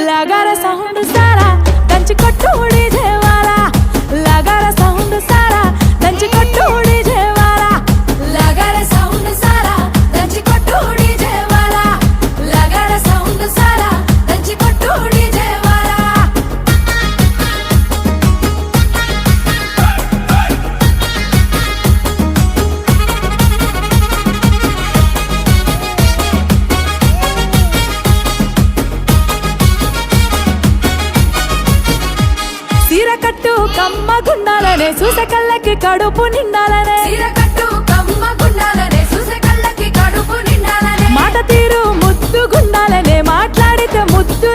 लगार sound सारा దంచి కొట్టుడి జేవాలా लगार sound सारा దంచి కొట్టుడి జేవాలా लगार साउंड सारा దంచి కొట్టుడి జేవాలా लगार साउंड सारा దంచి కొట్టుడి జేవాలా సీరకట్టు కమ్మ గుండాలనే చూసే కళ్ళకి కడుపు నిండాలనే సీరకట్టు కమ్మ గుండాలనే చూసే కళ్ళకి కడుపు నిండాలనే మాట తీరు ముద్దు గుండాలనే మాట్లాడితే ముద్దు